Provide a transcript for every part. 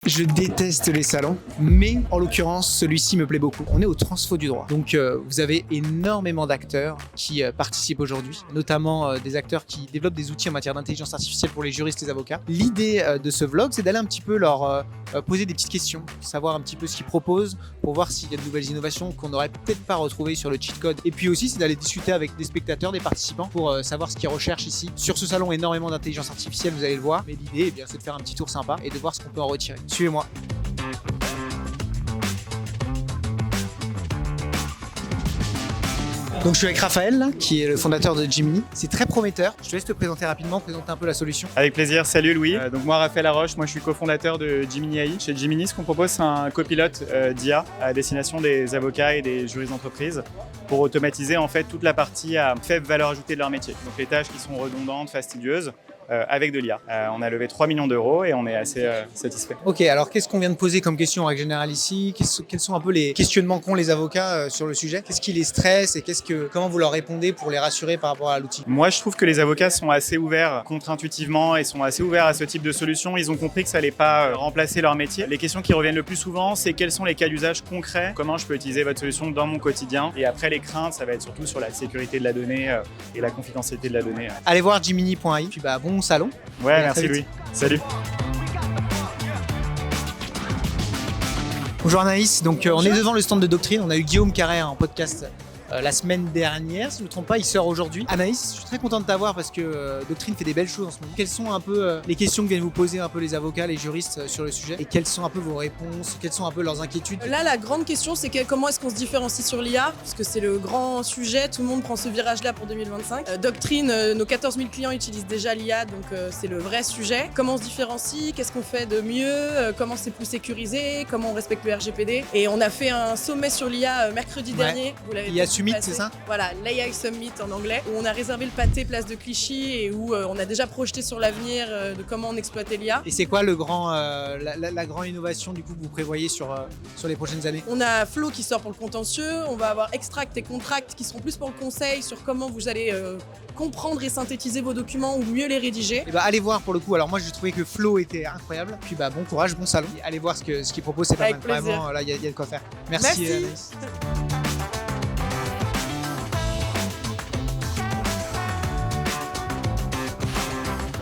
Je déteste les salons, mais en l'occurrence, celui-ci me plaît beaucoup. On est au Transfo du droit. Donc, vous avez énormément d'acteurs qui participent aujourd'hui, notamment des acteurs qui développent des outils en matière d'intelligence artificielle pour les juristes et les avocats. L'idée de ce vlog, c'est d'aller un petit peu leur poser des petites questions, savoir un petit peu ce qu'ils proposent pour voir s'il y a de nouvelles innovations qu'on n'aurait peut-être pas retrouvées sur le cheat code. Et puis aussi, c'est d'aller discuter avec des spectateurs, des participants pour savoir ce qu'ils recherchent ici. Sur ce salon, énormément d'intelligence artificielle, vous allez le voir. Mais l'idée, c'est de faire un petit tour sympa et de voir ce qu'on peut en retirer. Suivez-moi. Donc je suis avec Raphaël, là, qui est le fondateur de Gemini. C'est très prometteur. Je te laisse te présenter rapidement, présenter un peu la solution. Avec plaisir, salut Louis. Donc moi Raphaël Laroche, moi je suis cofondateur de Gemini AI. Chez Gemini, ce qu'on propose c'est un copilote d'IA à destination des avocats et des juristes d'entreprise pour automatiser en fait toute la partie à faible valeur ajoutée de leur métier. Donc les tâches qui sont redondantes, fastidieuses, avec de l'IA. On a levé 3 millions d'euros et on est assez satisfait. Ok, alors qu'est-ce qu'on vient de poser comme question en règle générale ici? Quels sont un peu les questionnements qu'ont les avocats sur le sujet? Qu'est-ce qui les stresse et comment vous leur répondez pour les rassurer par rapport à l'outil? Moi, je trouve que les avocats sont assez ouverts contre-intuitivement et sont assez ouverts à ce type de solution. Ils ont compris que ça n'allait pas remplacer leur métier. Les questions qui reviennent le plus souvent, c'est quels sont les cas d'usage concrets? Comment je peux utiliser votre solution dans mon quotidien? Et après, les craintes, ça va être surtout sur la sécurité de la donnée et la confidentialité de la donnée. Allez voir Gemini.ai, puis bon salon. Ouais, merci Louis. Salut. Bonjour Anaïs, donc on est devant le stand de Doctrine. On a eu Guillaume Carrère en podcast la semaine dernière, si je ne me trompe pas, il sort aujourd'hui. Anaïs, je suis très content de t'avoir parce que Doctrine fait des belles choses en ce moment. Quelles sont un peu les questions que viennent vous poser un peu les avocats, les juristes sur le sujet et quelles sont un peu vos réponses, quelles sont un peu leurs inquiétudes? Là, la grande question, c'est comment est-ce qu'on se différencie sur l'IA? Parce que c'est le grand sujet, tout le monde prend ce virage-là pour 2025. Doctrine, nos 14 000 clients utilisent déjà l'IA, donc c'est le vrai sujet. Comment on se différencie? Qu'est-ce qu'on fait de mieux? Comment c'est plus sécurisé? Comment on respecte le RGPD? Et on a fait un sommet sur l'IA mercredi dernier. Vous l'avez Summit, c'est ça? Voilà, l'AI Summit en anglais, où on a réservé le pâté place de Clichy et où on a déjà projeté sur l'avenir de comment on exploitait l'IA. Et c'est quoi la grande innovation du coup que vous prévoyez sur les prochaines années? On a Flow qui sort pour le contentieux, on va avoir Extract et Contract qui seront plus pour le conseil sur comment vous allez comprendre et synthétiser vos documents ou mieux les rédiger. Et allez voir pour le coup. Alors moi j'ai trouvé que Flow était incroyable. Puis bon courage, bon salon. Et allez voir ce qu'il propose, c'est pas mal. Vraiment là il y a de quoi faire. Merci. Anaïs.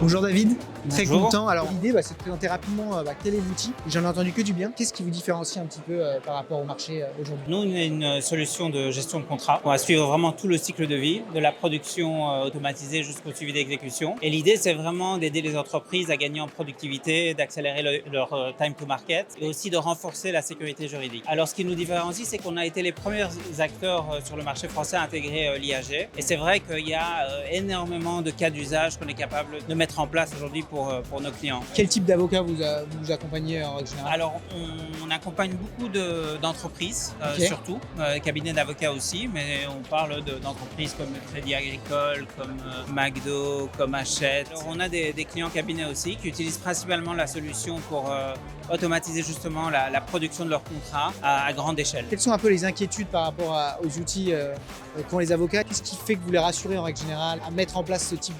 Bonjour David, très content. Alors l'idée c'est de présenter rapidement quel est l'outil. J'en ai entendu que du bien. Qu'est-ce qui vous différencie un petit peu par rapport au marché aujourd'hui? Nous, on a une solution de gestion de contrat. On va suivre vraiment tout le cycle de vie, de la production automatisée jusqu'au suivi d'exécution. Et l'idée, c'est vraiment d'aider les entreprises à gagner en productivité, d'accélérer leur time to market et aussi de renforcer la sécurité juridique. Alors, ce qui nous différencie, c'est qu'on a été les premiers acteurs sur le marché français à intégrer l'IAG. Et c'est vrai qu'il y a énormément de cas d'usage qu'on est capable de mettre en place aujourd'hui pour nos clients. Quel type d'avocat vous accompagnez en règle générale? Alors, on accompagne beaucoup d'entreprises, Okay. surtout, cabinets d'avocats aussi, mais on parle d'entreprises comme le Crédit Agricole, comme McDo, comme Hachette. Alors, on a des clients cabinets aussi qui utilisent principalement la solution pour automatiser justement la production de leurs contrats à grande échelle. Quelles sont un peu les inquiétudes par rapport aux outils qu'ont les avocats? Qu'est-ce qui fait que vous les rassurez en règle générale à mettre en place ce type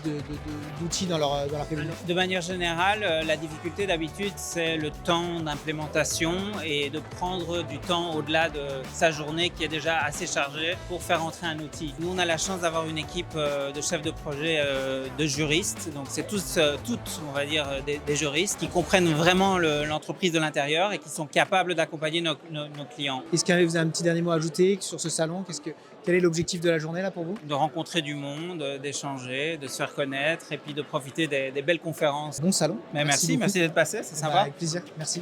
d'outils dans leur cabinet? De manière générale, la difficulté d'habitude, c'est le temps d'implémentation et de prendre du temps au-delà de sa journée qui est déjà assez chargée pour faire entrer un outil. Nous, on a la chance d'avoir une équipe de chefs de projet, de juristes. Donc, c'est toutes, on va dire, des juristes qui comprennent vraiment l'entreprise de l'intérieur et qui sont capables d'accompagner nos clients. Est-ce que vous avez un petit dernier mot à ajouter sur ce salon? Quel est l'objectif de la journée là pour vous? De rencontrer du monde, d'échanger, de se faire connaître et puis de profiter des belles conférences. Bon salon. Mais merci d'être passé, c'est sympa. Avec plaisir, merci.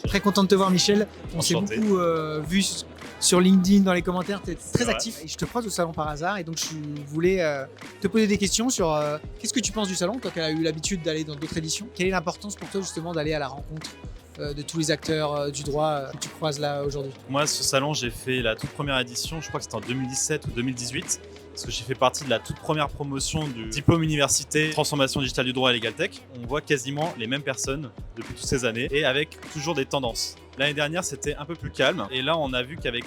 Très content de te voir Michel. On s'est beaucoup vu sur LinkedIn, dans les commentaires, tu es très actif. Et je te croise au salon par hasard et donc je voulais te poser des questions sur qu'est-ce que tu penses du salon, toi qui as eu l'habitude d'aller dans d'autres éditions. Quelle est l'importance pour toi justement d'aller à la rencontre de tous les acteurs du droit que tu croises là aujourd'hui? Moi, ce salon, j'ai fait la toute première édition, je crois que c'était en 2017 ou 2018, parce que j'ai fait partie de la toute première promotion du diplôme université transformation digitale du droit et Legal Tech. On voit quasiment les mêmes personnes depuis toutes ces années et avec toujours des tendances. L'année dernière, c'était un peu plus calme. Et là, on a vu qu'avec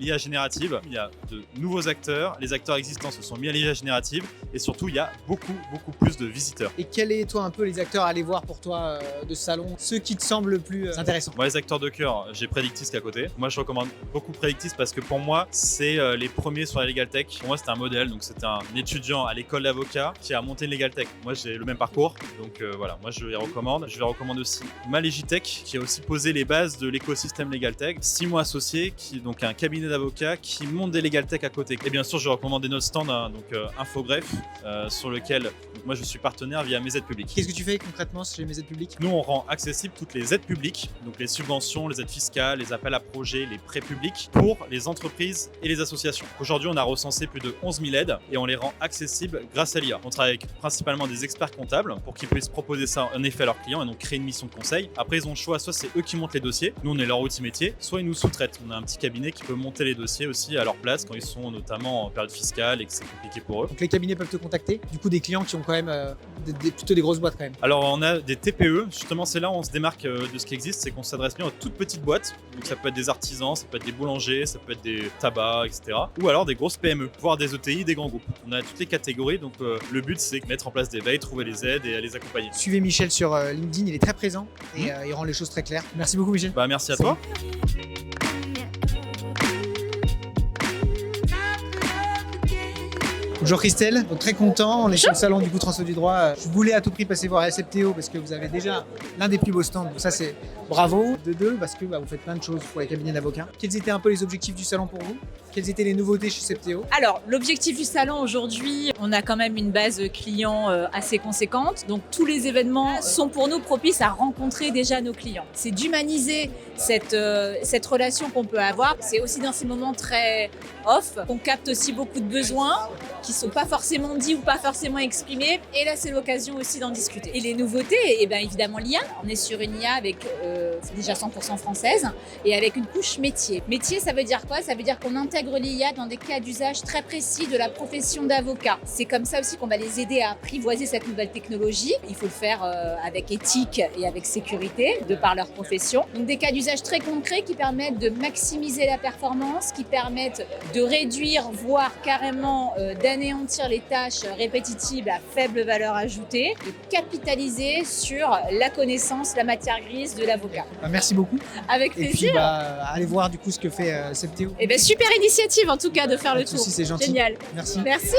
l'IA générative, il y a de nouveaux acteurs. Les acteurs existants se sont mis à l'IA générative. Et surtout, il y a beaucoup plus de visiteurs. Et quels est, toi, un peu les acteurs à aller voir pour toi de ce salon? Ceux qui te semblent le plus intéressants? Moi, les acteurs de cœur, j'ai Predictis qui est à côté. Moi, je recommande beaucoup Predictis parce que pour moi, c'est les premiers sur la Legal Tech. Pour moi, c'était un modèle. Donc, c'était un étudiant à l'école d'avocat qui a monté une Legal Tech. Moi, j'ai le même parcours. Donc, voilà, moi, je les recommande. Je les recommande aussi Malegitech qui a aussi posé les bases de l'écosystème Legal Tech. Simon Associé, qui est donc un cabinet d'avocats qui monte des Legal Tech à côté. Et bien sûr, je recommande notre stand, donc Infogreffe, sur lequel donc, moi, je suis partenaire via mes aides publiques. Qu'est-ce que tu fais concrètement chez mes aides publiques? Nous, on rend accessibles toutes les aides publiques, donc les subventions, les aides fiscales, les appels à projets, les prêts publics pour les entreprises et les associations. Aujourd'hui, on a recensé plus de 11 000 aides et on les rend accessibles grâce à l'IA. On travaille avec principalement des experts comptables pour qu'ils puissent proposer ça en effet à leurs clients et donc créer une mission de conseil. Après, ils ont le choix, soit c'est eux qui montent les dossiers, nous on est leur outil métier, soit ils nous sous-traitent. On a un petit cabinet qui peut monter les dossiers aussi à leur place quand ils sont notamment en période fiscale et que c'est compliqué pour eux. Donc les cabinets peuvent te contacter, du coup des clients qui ont quand même plutôt des grosses boîtes quand même. Alors on a des TPE, justement c'est là où on se démarque de ce qui existe, c'est qu'on s'adresse bien aux toutes petites boîtes, donc ça peut être des artisans, ça peut être des boulangers, ça peut être des tabacs, etc. Ou alors des grosses PME, voire des ETI, des grands groupes. On a toutes les catégories, donc le but c'est de mettre en place des veilles, trouver les aides et les accompagner. Suivez Michel sur LinkedIn, il est très présent et il rend les choses très claires. Merci beaucoup Michel. Bah merci à toi. Bonjour Christelle, donc très content, on est sur le salon du coup Transfo du droit. Je voulais à tout prix passer voir SFTO parce que vous avez déjà l'un des plus beaux stands, donc ça c'est bravo. De deux, parce que vous faites plein de choses pour les cabinets d'avocats. Quels étaient un peu les objectifs du salon pour vous? Quelles étaient les nouveautés chez SFTO? Alors, l'objectif du salon aujourd'hui, on a quand même une base client assez conséquente. Donc, tous les événements sont pour nous propices à rencontrer déjà nos clients. C'est d'humaniser cette relation qu'on peut avoir. C'est aussi dans ces moments très off qu'on capte aussi beaucoup de besoins qui ne sont pas forcément dits ou pas forcément exprimés. Et là, c'est l'occasion aussi d'en discuter. Et les nouveautés, eh bien évidemment l'IA. On est sur une IA avec déjà 100% française et avec une couche métier. Métier, ça veut dire quoi? Ça veut dire qu'on intègre l'IA dans des cas d'usage très précis de la profession d'avocat. C'est comme ça aussi qu'on va les aider à apprivoiser cette nouvelle technologie. Il faut le faire avec éthique et avec sécurité, de par leur profession. Donc des cas d'usage très concrets qui permettent de maximiser la performance, qui permettent de réduire, voire carrément d'anéantir les tâches répétitives à faible valeur ajoutée, de capitaliser sur la connaissance, la matière grise de l'avocat. Merci beaucoup. Avec Et plaisir. puis allez voir du coup ce que fait SFTO. Eh ben, super initiative en tout cas de faire le tour. C'est gentil. Génial. Merci. Merci.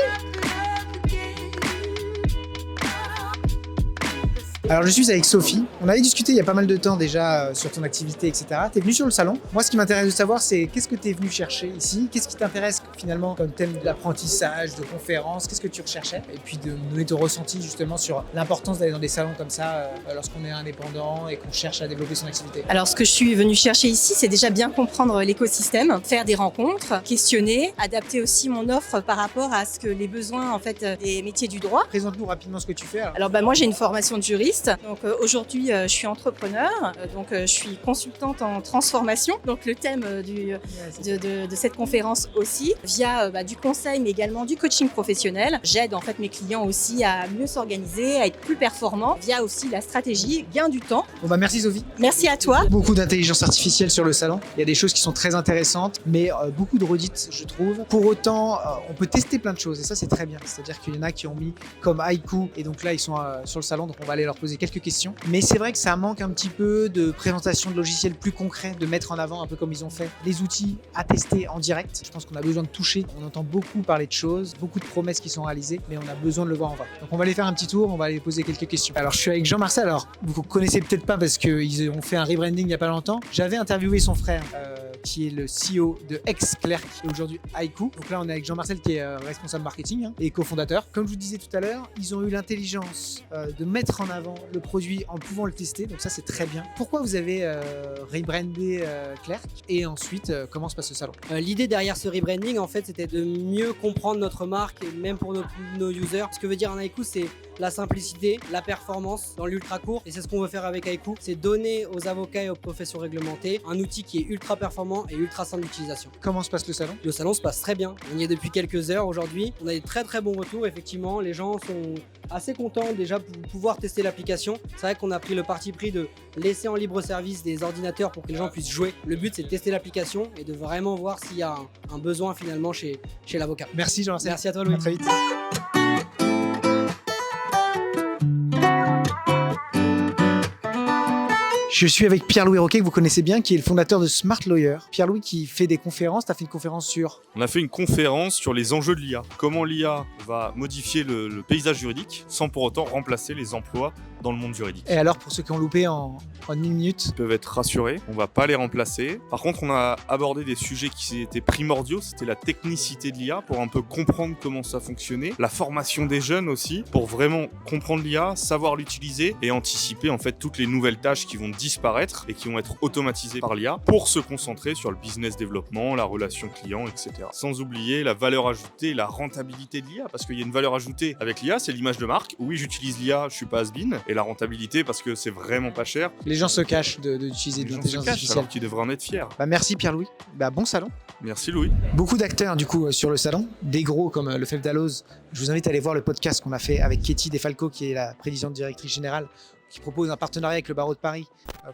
Alors je suis avec Sophie. On avait discuté il y a pas mal de temps déjà sur ton activité, etc. Tu es venue sur le salon. Moi, ce qui m'intéresse de savoir, c'est qu'est-ce que tu es venu chercher ici? Qu'est-ce qui t'intéresse finalement comme thème de l'apprentissage, de conférences? Qu'est-ce que tu recherchais? Et puis de me donner ton ressenti justement sur l'importance d'aller dans des salons comme ça lorsqu'on est indépendant et qu'on cherche à développer son activité. Alors ce que je suis venue chercher ici, c'est déjà bien comprendre l'écosystème, faire des rencontres, questionner, adapter aussi mon offre par rapport à ce que les besoins en fait des métiers du droit. Présente-nous rapidement ce que tu fais. Alors moi j'ai une formation de juriste, donc aujourd'hui je suis entrepreneur, donc je suis consultante en transformation. Donc le thème de cette conférence aussi, via du conseil mais également du coaching professionnel. J'aide en fait mes clients aussi à mieux s'organiser, à être plus performants via aussi la stratégie, gain du temps. Bon merci Sophie. Merci à toi. Beaucoup d'intelligence artificielle sur le salon. Il y a des choses qui sont très intéressantes, mais beaucoup de redites, je trouve. Pour autant, on peut tester plein de choses et ça, c'est très bien. C'est-à-dire qu'il y en a qui ont mis comme Haiku et donc là, ils sont sur le salon, donc on va aller leur poser quelques questions. Mais c'est vrai que ça manque un petit peu de présentation de logiciels plus concrets, de mettre en avant un peu comme ils ont fait les outils à tester en direct. Je pense qu'on a besoin de toucher. On entend beaucoup parler de choses, beaucoup de promesses qui sont réalisées, mais on a besoin de le voir en vrai. Donc on va aller faire un petit tour, on va aller poser quelques questions. Alors je suis avec Jean-Marcel. Alors vous connaissez peut-être pas parce qu'ils ont fait un rebranding il y a pas longtemps. J'avais interviewé son frère qui est le CEO de Ex-Clerc et aujourd'hui Haiku. Donc là on est avec Jean-Marcel qui est responsable marketing et cofondateur. Comme je vous disais tout à l'heure, ils ont eu l'intelligence de mettre en avant le produit en pouvant le tester. Donc ça c'est très bien. Pourquoi vous avez rebrandé Clerc et ensuite comment se passe le salon? L'idée derrière ce rebranding en fait c'était de mieux comprendre notre marque et même pour nos users. Ce que veut dire un Haiku, c'est la simplicité, la performance dans l'ultra court et c'est ce qu'on veut faire avec Haiku, c'est donner aux avocats et aux professions réglementées un outil qui est ultra performant performant et ultra simple d'utilisation. Comment se passe le salon? Le salon se passe très bien. On y est depuis quelques heures aujourd'hui. On a des très très bons retours. Effectivement, les gens sont assez contents déjà pour pouvoir tester l'application. C'est vrai qu'on a pris le parti pris de laisser en libre service des ordinateurs pour que les gens puissent jouer. Le but, c'est de tester l'application et de vraiment voir s'il y a un besoin finalement chez l'avocat. Merci Jean-Marcel. Merci à toi Louis. À très vite. Je suis avec Pierre-Louis Roquet, que vous connaissez bien, qui est le fondateur de Smart Lawyer. Pierre-Louis qui fait des conférences. Tu as fait une conférence sur... On a fait une conférence sur les enjeux de l'IA. Comment l'IA va modifier le paysage juridique sans pour autant remplacer les emplois dans le monde juridique. Et alors, pour ceux qui ont loupé en une minute? Ils peuvent être rassurés, on ne va pas les remplacer. Par contre, on a abordé des sujets qui étaient primordiaux. C'était la technicité de l'IA pour un peu comprendre comment ça fonctionnait. La formation des jeunes aussi, pour vraiment comprendre l'IA, savoir l'utiliser et anticiper en fait toutes les nouvelles tâches qui vont disparaître et qui vont être automatisées par l'IA pour se concentrer sur le business développement, la relation client, etc. Sans oublier la valeur ajoutée, la rentabilité de l'IA, parce qu'il y a une valeur ajoutée avec l'IA, c'est l'image de marque. Oui, j'utilise l'IA, je suis pas has-been. Et la rentabilité, parce que c'est vraiment pas cher. Les gens se cachent d'utiliser de l'intelligence artificielle. Alors qu'ils devraient en être fiers. Merci Pierre-Louis. Bon salon. Merci Louis. Beaucoup d'acteurs du coup sur le salon, des gros comme Lefebvre Dalloz. Je vous invite à aller voir le podcast qu'on a fait avec Katie Defalco, qui est la présidente directrice générale, qui propose un partenariat avec le barreau de Paris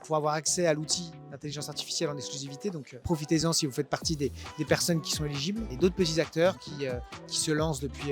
pour avoir accès à l'outil d'intelligence artificielle en exclusivité. Donc profitez-en si vous faites partie des personnes qui sont éligibles. Et d'autres petits acteurs qui se lancent depuis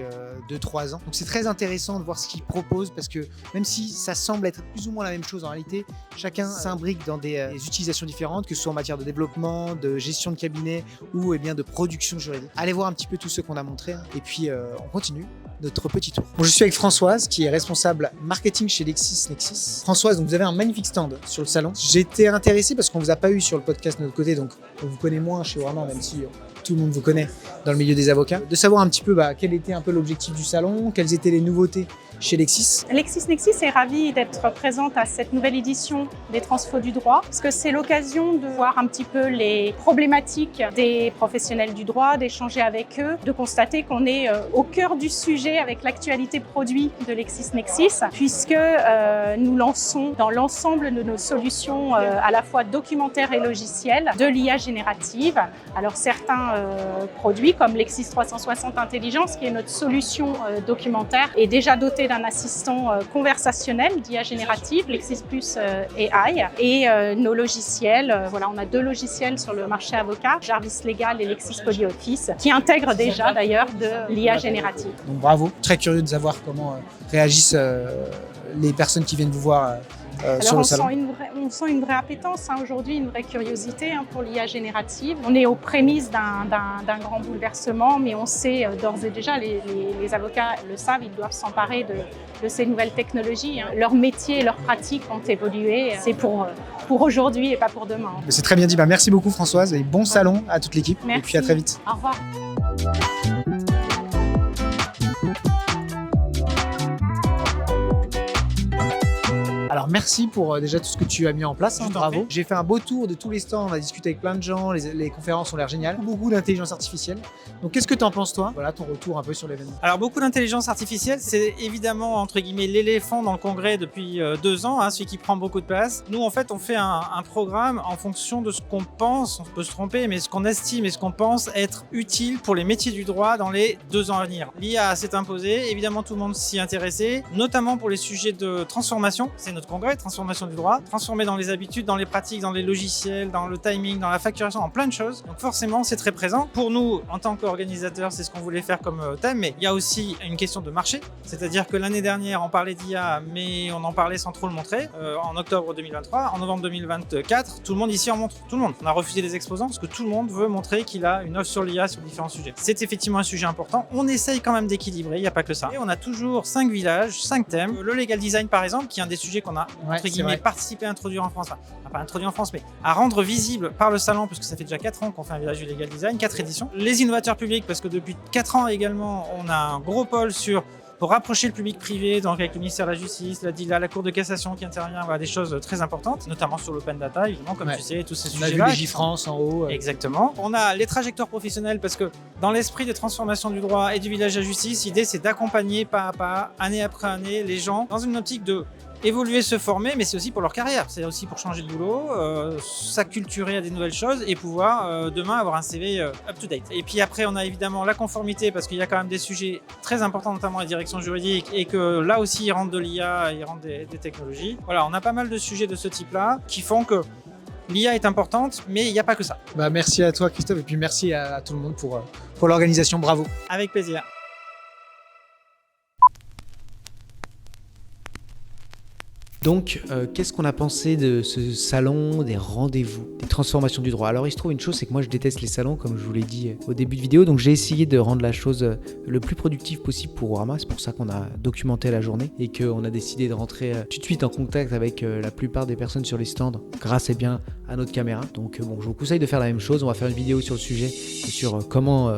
2-3 ans. Donc c'est très intéressant de voir ce qu'ils proposent, parce que même si ça semble être plus ou moins la même chose en réalité, chacun s'imbrique dans des utilisations différentes, que ce soit en matière de développement, de gestion de cabinet ou de production juridique. Allez voir un petit peu tout ce qu'on a montré et puis on continue notre petit tour. Bon, je suis avec Françoise qui est responsable marketing chez LexisNexis. Françoise, donc vous avez un magnifique stand sur le salon. J'étais intéressé parce qu'on vous a pas eu sur le podcast de notre côté, donc on vous connaît moins chez Warner, même si tout le monde vous connaît dans le milieu des avocats, de savoir un petit peu quel était un peu l'objectif du salon, quelles étaient les nouveautés chez Lexis. LexisNexis est ravie d'être présente à cette nouvelle édition des Transfos du droit, parce que c'est l'occasion de voir un petit peu les problématiques des professionnels du droit, d'échanger avec eux, de constater qu'on est au cœur du sujet avec l'actualité produit de LexisNexis, puisque nous lançons dans l'ensemble de nos solutions à la fois documentaires et logiciels de l'IA générative. Alors certains produits comme Lexis 360 Intelligence, qui est notre solution documentaire, est déjà doté d'un assistant conversationnel d'IA générative, Lexis Plus AI, et nos logiciels, on a 2 logiciels sur le marché avocat, Jarvis Legal et Lexis PolyOffice, qui intègrent déjà d'ailleurs de l'IA générative. Donc bravo, très curieux de savoir comment réagissent les personnes qui viennent vous voir sur le salon. On sent une vraie appétence aujourd'hui, une vraie curiosité pour l'IA générative. On est aux prémices d'un grand bouleversement, mais on sait d'ores et déjà, les avocats le savent, ils doivent s'emparer de ces nouvelles technologies. Leur métier et leurs pratiques ont évolué. C'est pour aujourd'hui et pas pour demain. C'est très bien dit. Merci beaucoup Françoise et bon salon à toute l'équipe. Merci. Et puis à très vite. Au revoir. Alors merci pour déjà tout ce que tu as mis en place, bravo. J'ai fait un beau tour de tous les stands, on a discuté avec plein de gens, les conférences ont l'air géniales. Beaucoup d'intelligence artificielle. Donc qu'est-ce que tu en penses toi? Voilà ton retour un peu sur l'événement. Alors beaucoup d'intelligence artificielle, c'est évidemment entre guillemets l'éléphant dans le congrès depuis 2 ans, celui qui prend beaucoup de place. Nous en fait on fait un programme en fonction de ce qu'on pense, on peut se tromper, mais ce qu'on estime et ce qu'on pense être utile pour les métiers du droit dans les 2 ans à venir. L'IA s'est imposée, évidemment tout le monde s'y intéressait, notamment pour les sujets de transformation. C'est notre congrès, transformation du droit, transformer dans les habitudes, dans les pratiques, dans les logiciels, dans le timing, dans la facturation, dans plein de choses. Donc forcément, c'est très présent. Pour nous, en tant qu'organisateurs, c'est ce qu'on voulait faire comme thème, mais il y a aussi une question de marché. C'est-à-dire que l'année dernière, on parlait d'IA, mais on en parlait sans trop le montrer. En octobre 2023, en novembre 2024, tout le monde ici en montre. Tout le monde. On a refusé les exposants parce que tout le monde veut montrer qu'il a une offre sur l'IA sur différents sujets. C'est effectivement un sujet important. On essaye quand même d'équilibrer, il n'y a pas que ça. Et on a toujours 5 villages, 5 thèmes. Le legal design, par exemple, qui est un des sujets qu'on a entre guillemets participé à introduire en France, enfin pas introduit en France, mais à rendre visible par le salon, parce que ça fait déjà 4 ans qu'on fait un village du legal design, 4 éditions. Les innovateurs publics, parce que depuis 4 ans également, on a un gros pôle pour rapprocher le public privé, donc avec le ministère de la Justice, la DILA, la Cour de cassation qui intervient, des choses très importantes, notamment sur l'open data, évidemment, comme tu sais, tous ces sujets-là. On a vu les JFrance en haut. Exactement. On a les trajectoires professionnelles, parce que dans l'esprit des transformations du droit et du village de la justice, l'idée c'est d'accompagner pas à pas, année après année, les gens dans une optique de évoluer, se former, mais c'est aussi pour leur carrière. C'est aussi pour changer de boulot, s'acculturer à des nouvelles choses et pouvoir demain avoir un CV up-to-date. Et puis après, on a évidemment la conformité parce qu'il y a quand même des sujets très importants, notamment la direction juridique, et que là aussi, il rentre de l'IA, il rentre des technologies. Voilà, on a pas mal de sujets de ce type-là qui font que l'IA est importante, mais il n'y a pas que ça. Merci à toi Christophe et puis merci à tout le monde pour l'organisation, bravo. Avec plaisir. Donc, qu'est-ce qu'on a pensé de ce salon, des rendez-vous, des transformations du droit? Alors, il se trouve une chose, c'est que moi, je déteste les salons, comme je vous l'ai dit au début de vidéo. Donc, j'ai essayé de rendre la chose le plus productive possible pour Orama. C'est pour ça qu'on a documenté la journée et qu'on a décidé de rentrer tout de suite en contact avec la plupart des personnes sur les stands grâce à notre caméra. Donc, je vous conseille de faire la même chose. On va faire une vidéo sur le sujet et sur comment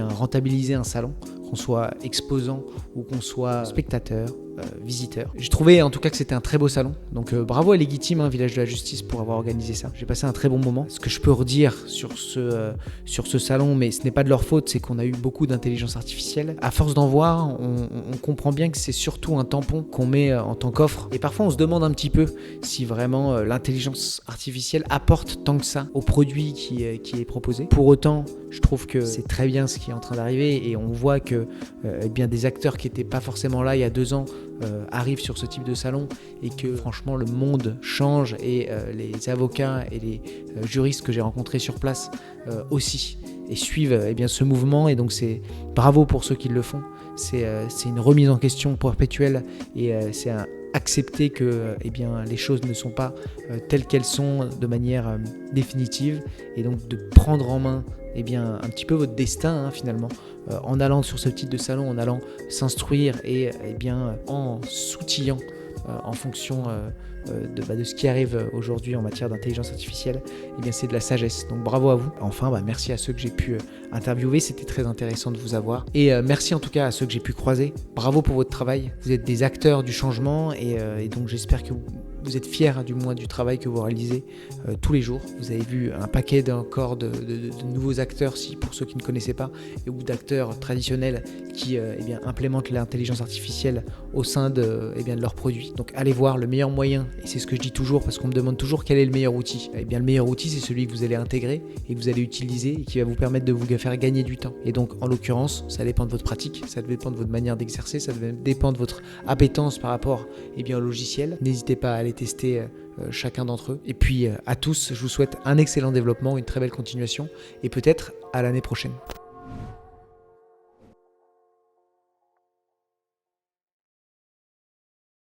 rentabiliser un salon, qu'on soit exposant ou qu'on soit spectateur, visiteur. J'ai trouvé en tout cas que c'était un très beau salon. Donc bravo à Légitime, Village de la Justice, pour avoir organisé ça. J'ai passé un très bon moment. Ce que je peux redire sur ce salon, mais ce n'est pas de leur faute, c'est qu'on a eu beaucoup d'intelligence artificielle. À force d'en voir, on comprend bien que c'est surtout un tampon qu'on met en tant qu'offre. Et parfois on se demande un petit peu si vraiment l'intelligence artificielle apporte tant que ça au produit qui est proposé. Pour autant, je trouve que c'est très bien ce qui est en train d'arriver et on voit que des acteurs qui n'étaient pas forcément là il y a 2 ans arrivent sur ce type de salon et que franchement le monde change et les avocats et les juristes que j'ai rencontrés sur place aussi et suivent ce mouvement, et donc c'est bravo pour ceux qui le font. C'est une remise en question perpétuelle et c'est accepter que les choses ne sont pas telles qu'elles sont de manière définitive, et donc de prendre en main un petit peu votre destin finalement, en allant sur ce type de salon, en allant s'instruire et en s'outillant en fonction de ce qui arrive aujourd'hui en matière d'intelligence artificielle. C'est de la sagesse. Donc bravo à vous. Enfin, merci à ceux que j'ai pu interviewer, c'était très intéressant de vous avoir. Et merci en tout cas à ceux que j'ai pu croiser. Bravo pour votre travail. Vous êtes des acteurs du changement et donc j'espère que vous êtes fiers du moins du travail que vous réalisez tous les jours. Vous avez vu un paquet encore de nouveaux acteurs, pour ceux qui ne connaissaient pas, ou d'acteurs traditionnels qui implémentent l'intelligence artificielle au sein de leurs produits. Donc allez voir, le meilleur moyen, et c'est ce que je dis toujours parce qu'on me demande toujours quel est le meilleur outil. Le meilleur outil, c'est celui que vous allez intégrer et que vous allez utiliser et qui va vous permettre de vous faire gagner du temps. Et donc en l'occurrence, ça dépend de votre pratique, ça dépend de votre manière d'exercer, ça dépend de votre appétence par rapport au logiciel. N'hésitez pas à aller tester chacun d'entre eux. Et puis à tous, je vous souhaite un excellent développement, une très belle continuation et peut-être à l'année prochaine.